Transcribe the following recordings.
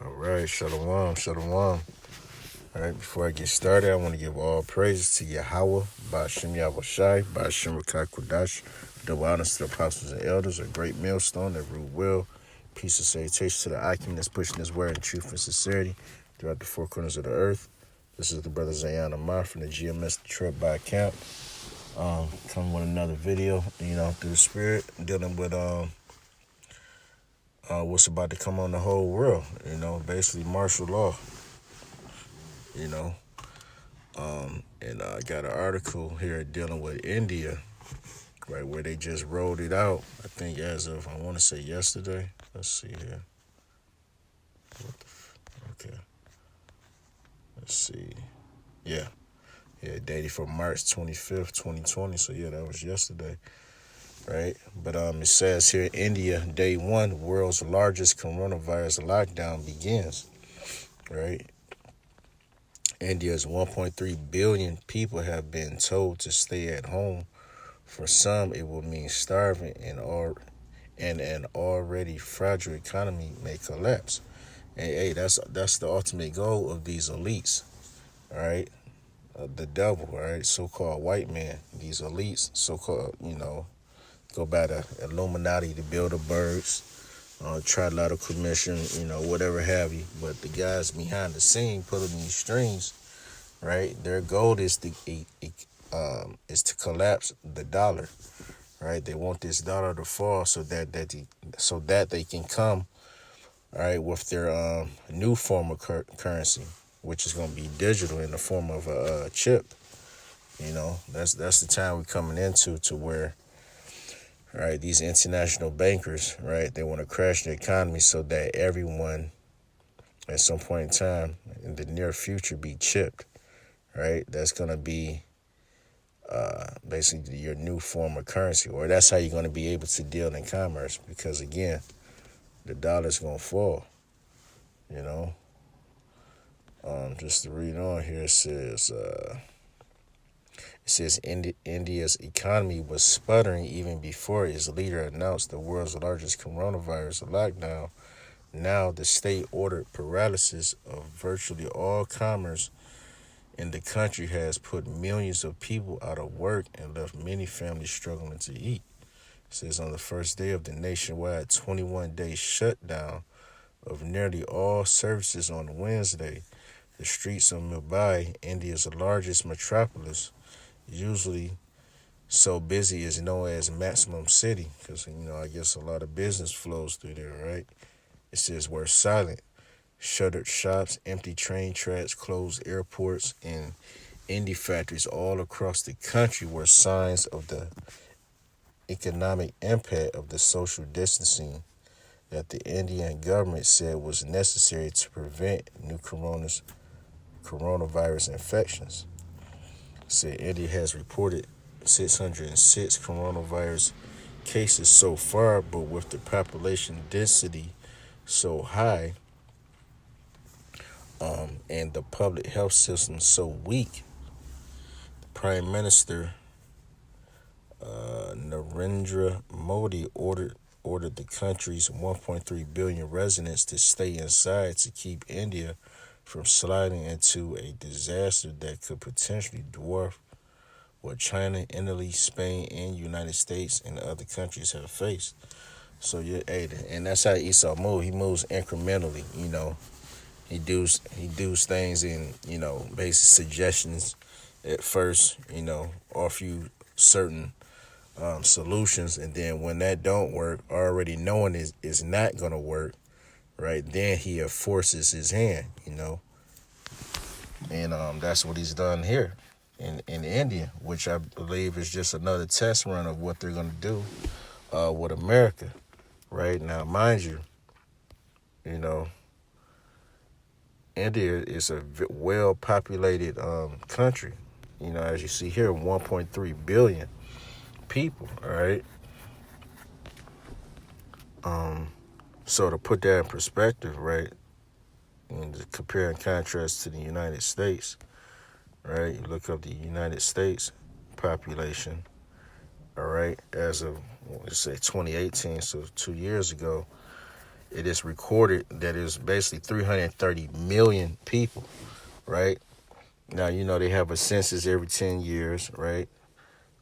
All right, shalom, shalom. All right, before I get started, I want to give all praises to Yahweh, Ba'ashem Yahushai, Ba'ashem Rakai Kodash, double honors to the apostles and elders, a great millstone that rule well. Peace and salutation to the Akim that's pushing his word in truth and sincerity throughout the four corners of the earth. This is the brother Zayan Amar from the GMS Detroit by Camp. Coming with another video, through the spirit, dealing with what's about to come on the whole world, basically martial law, you know. And I got an article here dealing with India, right, where they just rolled it out, I think as of, I want to say yesterday. Let's see here. Okay. Let's see. Yeah. Yeah, dated from March 25th, 2020. So, yeah, that was yesterday, right? But it says here, India, day one, world's largest coronavirus lockdown begins, right? India's 1.3 billion people have been told to stay at home. For some, it will mean starving and an already fragile economy may collapse. And hey, that's the ultimate goal of these elites, all right? The devil, all right? So-called white man, these elites, so-called, go by the Illuminati, the Bilderbergs, Trilateral Commission, whatever have you. But the guys behind the scene pulling these strings, right? Their goal is to collapse the dollar, right? They want this dollar to fall so that they can come, all right, with their new form of currency, which is going to be digital in the form of a chip. That's the time we're coming into to where, right, these international bankers, right, they want to crash the economy so that everyone at some point in time in the near future be chipped, right? That's going to be basically your new form of currency, or that's how you're going to be able to deal in commerce, because again, the dollar's going to fall, you know. Just to read on here, it says India's economy was sputtering even before its leader announced the world's largest coronavirus lockdown. Now the state ordered paralysis of virtually all commerce in the country has put millions of people out of work and left many families struggling to eat. It says on the first day of the nationwide 21-day shutdown of nearly all services on Wednesday, the streets of Mumbai, India's largest metropolis, usually so busy is known as Maximum City, because I guess a lot of business flows through there, right? It says we're silent. Shuttered shops, empty train tracks, closed airports, and indie factories all across the country were signs of the economic impact of the social distancing that the Indian government said was necessary to prevent new coronavirus infections. It said India has reported 606 coronavirus cases so far, but with the population density so high, and the public health system so weak, the Prime Minister Narendra Modi ordered the country's 1.3 billion residents to stay inside to keep India from sliding into a disaster that could potentially dwarf what China, Italy, Spain, and United States and other countries have faced. So yeah, and that's how Esau moves. He moves incrementally. He does things in basic suggestions at first. Offer you certain solutions, and then when that don't work, already knowing is not gonna work, right? Then he forces his hand. And that's what he's done here in India, which I believe is just another test run of what they're gonna do with America, right? Now, mind you, you know India is a well-populated country. As you see here, 1.3 billion people. All right. So to put that in perspective, right, and to compare and contrast to the United States, right? You look up the United States population. All right, as of let's say 2018, so 2 years ago, it is recorded that it's basically 330 million people, right? Now, they have a census every 10 years, right?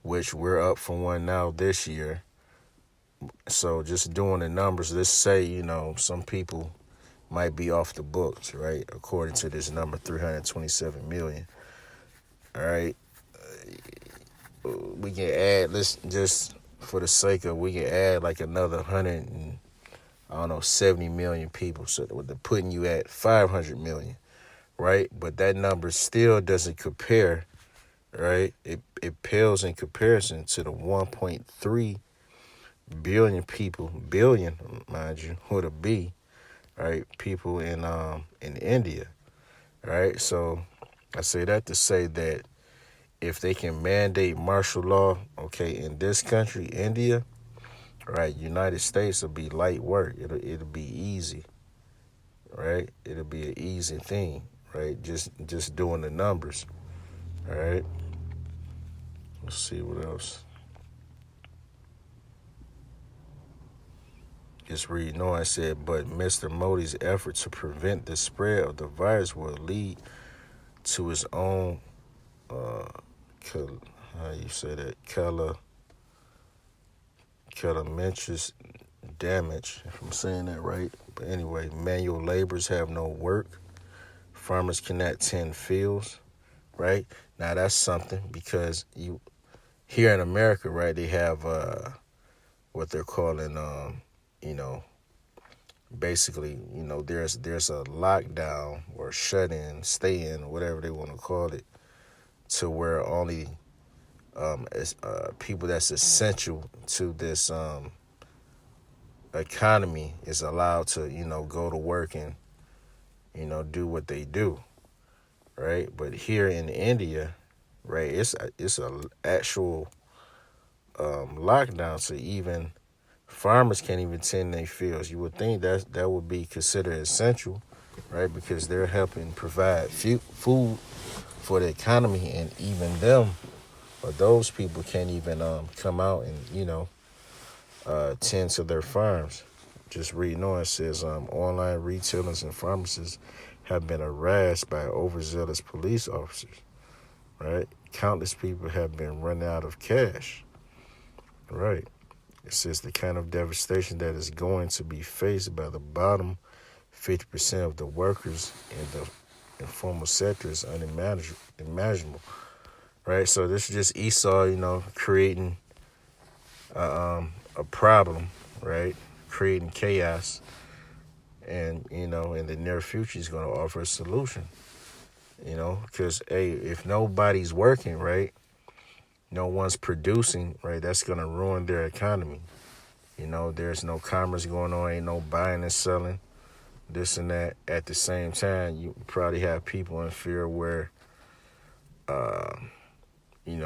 Which we're up for one now this year. So just doing the numbers, let's say, some people might be off the books, right? According to this number, 327 million. All right. We can add, let's just for the sake of, we can add like another 70 million people. So they're putting you at 500 million, right? But that number still doesn't compare, right? It pales in comparison to the 1.3 billion people, billion, mind you, with a B, right? People in India, right? So I say that to say that if they can mandate martial law, okay, in this country, India, right, United States will be light work. It'll be easy, right? It'll be an easy thing, right? Just doing the numbers, all right? Let's see what else. Just reading on, I said, but Mr. Modi's effort to prevent the spread of the virus will lead to his own, how you say that, calamitous damage, if I'm saying that right. But anyway, manual laborers have no work. Farmers cannot tend fields, right? Now that's something because here in America, right, they have what they're calling, basically, there's a lockdown or shut in, stay in, whatever they want to call it, to where only people that's essential to this economy is allowed to, go to work and, do what they do, right? But here in India, right, it's a actual lockdown, so even farmers can't even tend their fields. You would think that would be considered essential, right? Because they're helping provide food for the economy, and even them or those people can't even come out and tend to their farms. Just reading on, it says online retailers and pharmacists have been harassed by overzealous police officers, right? Countless people have been running out of cash, right? It says the kind of devastation that is going to be faced by the bottom 50% of the workers in the informal sector is unimaginable, right? So this is just Esau, creating a problem, right? Creating chaos, and in the near future, he's going to offer a solution, because hey, if nobody's working, right, no one's producing, right, that's going to ruin their economy. There's no commerce going on, ain't no buying and selling, this and that. At the same time, you probably have people in fear where,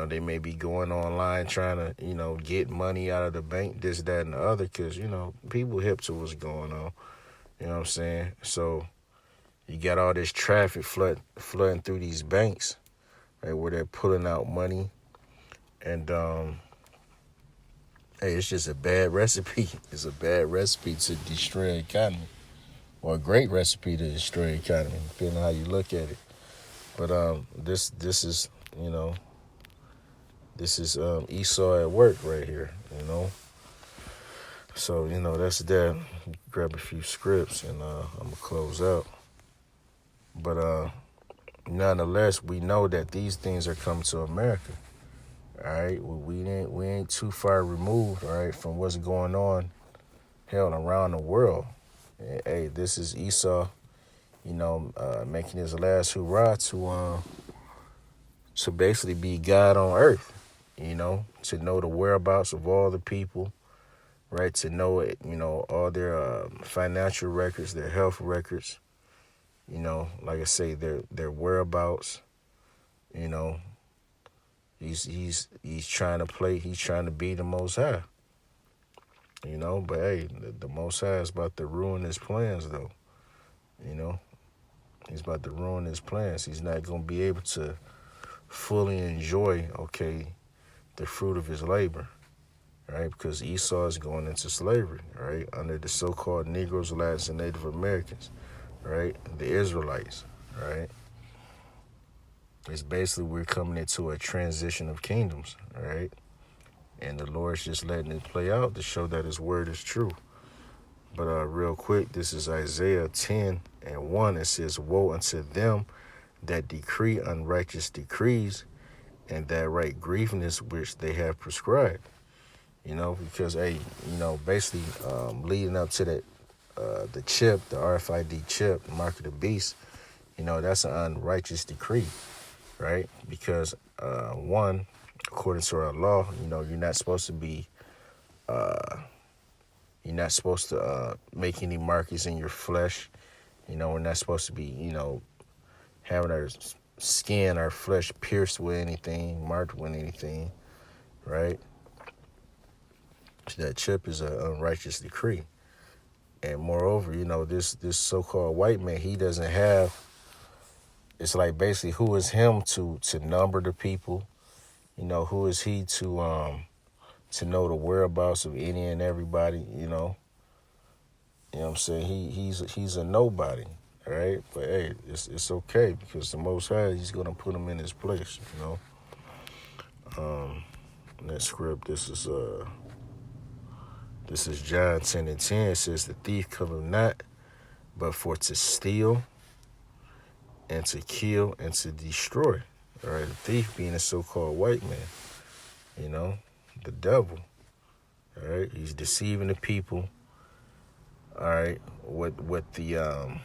they may be going online trying to, get money out of the bank, this, that, and the other, because, people hip to what's going on. You know what I'm saying? So you got all this traffic flooding through these banks, right, where they're pulling out money. And, hey, it's just a bad recipe. It's a bad recipe to destroy the economy, or a great recipe to destroy the economy, depending on how you look at it. But this is, Esau at work right here, So, that's that. Grab a few scripts and I'm going to close out. But nonetheless, we know that these things are coming to America. All right, we ain't too far removed, all right, from what's going on, hell, around the world. Hey, this is Esau, making his last hurrah to basically be God on earth, to know the whereabouts of all the people, right, to know it, all their financial records, their health records, like I say, their whereabouts, He's trying to be the Most High, But hey, the Most High is about to ruin his plans, though. He's about to ruin his plans. He's not going to be able to fully enjoy, the fruit of his labor. right? Because Esau is going into slavery, right? Under the so-called Negroes, Latins, and Native Americans, right? The Israelites, right? It's basically we're coming into a transition of kingdoms, right? And the Lord's just letting it play out to show that his word is true. But real quick, this is Isaiah 10:1. It says, "Woe unto them that decree unrighteous decrees, and that write grievousness which they have prescribed." Because basically leading up to that, the chip, the RFID chip, the mark of the beast, that's an unrighteous decree, right? Because one, according to our law, you're not supposed to be, make any markings in your flesh. We're not supposed to be, having our skin, our flesh pierced with anything, marked with anything, right? That chip is an unrighteous decree. And moreover, this so-called white man, he doesn't have, it's like basically who is him to number the people? Who is he to know the whereabouts of any and everybody, You know what I'm saying? He's a nobody, right? But hey, it's okay because the Most High, he's gonna put him in his place, That script, this is John 10:10. It says, "The thief cometh not, but for to steal and to kill and to destroy." All right, the thief being a so-called white man, the devil. All right, he's deceiving the people. All right, with the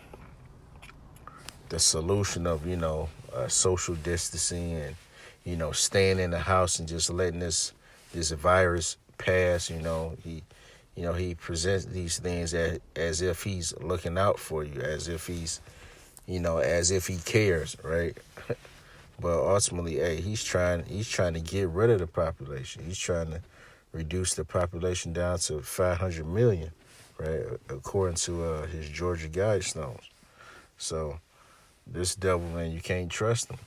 solution of social distancing and staying in the house and just letting this virus pass. He presents these things as if he's looking out for you, as if he's as if he cares, right? But ultimately, hey, he's trying to get rid of the population. He's trying to reduce the population down to 500 million, right? According to his Georgia Guidestones. So this devil, man, you can't trust him.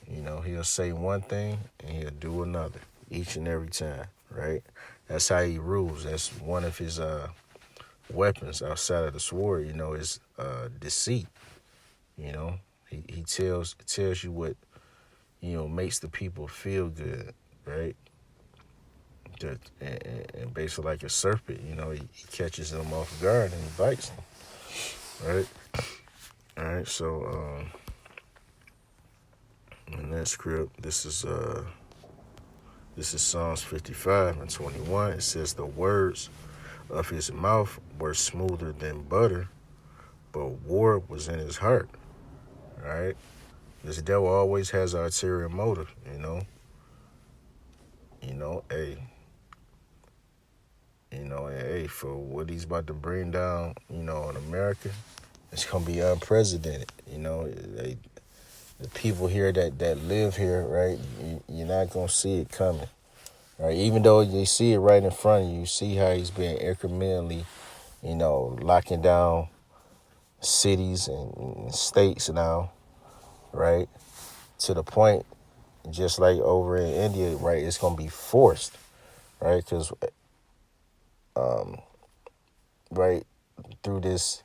He'll say one thing and he'll do another each and every time, right? That's how he rules. That's one of his weapons outside of the sword, is deceit. He tells you what, makes the people feel good, right? And basically like a serpent, he catches them off guard and he bites them, right? All right, so in that script, this is Psalms 55:21. It says, "The words of his mouth were smoother than butter, but war was in his heart." All right, this devil always has an ulterior motive, hey, for what he's about to bring down, on America, it's gonna be unprecedented. The people here that live here, right? You're not gonna see it coming, right? Even though you see it right in front of you, see how he's been incrementally, locking down cities and states now, right? To the point, just like over in India, right? It's gonna be forced, right? Because, right through this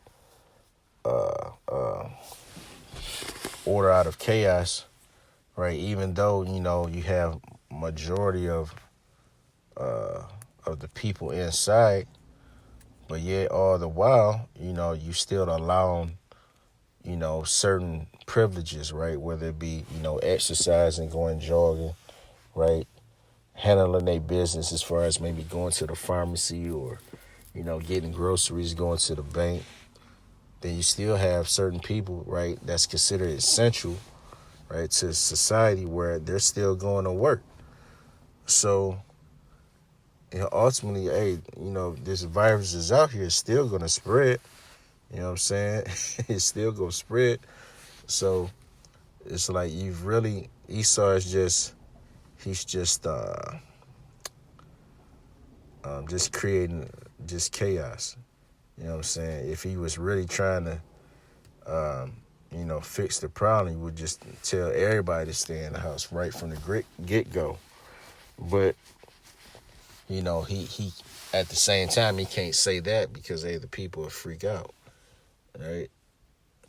order out of chaos, right? Even though you have majority of the people inside, but yet all the while, you still allowing, certain privileges, right? Whether it be, exercising, going jogging, right? Handling their business as far as maybe going to the pharmacy or, getting groceries, going to the bank. Then you still have certain people, right, that's considered essential, right, to society where they're still going to work. So, ultimately, hey, this virus is out here, it's still going to spread. You know what I'm saying? It's still going to spread. So, it's like Esau is he's just creating just chaos. You know what I'm saying? If he was really trying to, fix the problem, he would just tell everybody to stay in the house right from the get-go. But he at the same time he can't say that because the people will freak out, right?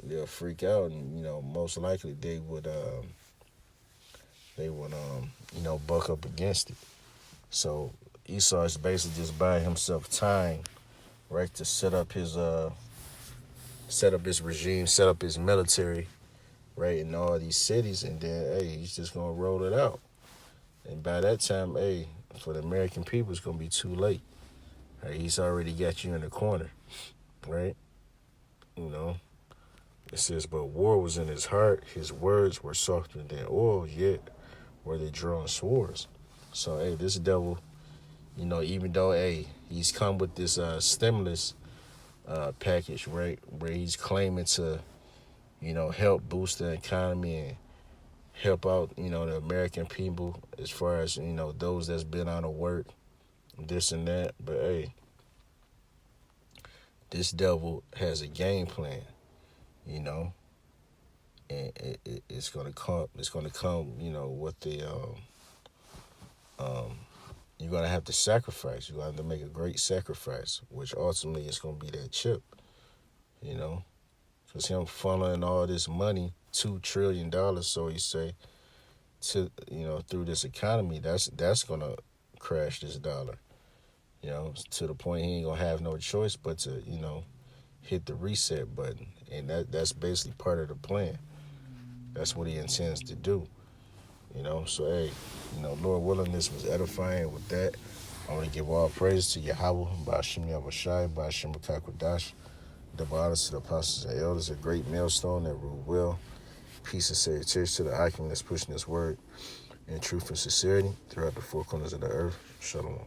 They'll freak out, and most likely they would buck up against it. So Esau is basically just buying himself time, right, to set up his regime, set up his military, right, in all these cities, and then he's just gonna roll it out. And by that time, for the American people, it's gonna be too late. Right? He's already got you in the corner, right? You know. It says, but war was in his heart. His words were softer than oil, yet were they drawn swords. So, this devil, even though, he's come with this stimulus package, right, where he's claiming to, help boost the economy and help out, the American people as far as, those that's been out of work, this and that. But, this devil has a game plan, and it's gonna come. It's gonna come. What the you're gonna have to sacrifice. You're gonna have to make a great sacrifice, which ultimately is gonna be that chip. Because him funneling all this money, $2 trillion, so he say, to through this economy, that's gonna crash this dollar. To the point he ain't gonna have no choice but to hit the reset button, and that's basically part of the plan. That's what he intends to do. So Lord willing, this was edifying. With that, I want to give all praise to Yahweh, Ba'ashim Yahushai, Ba'ashim B'Kakwadash, double honors to the apostles and elders, a great millstone that rule well. Peace and salutations to the Hakim that's pushing this word in truth and sincerity throughout the four corners of the earth. Shalom.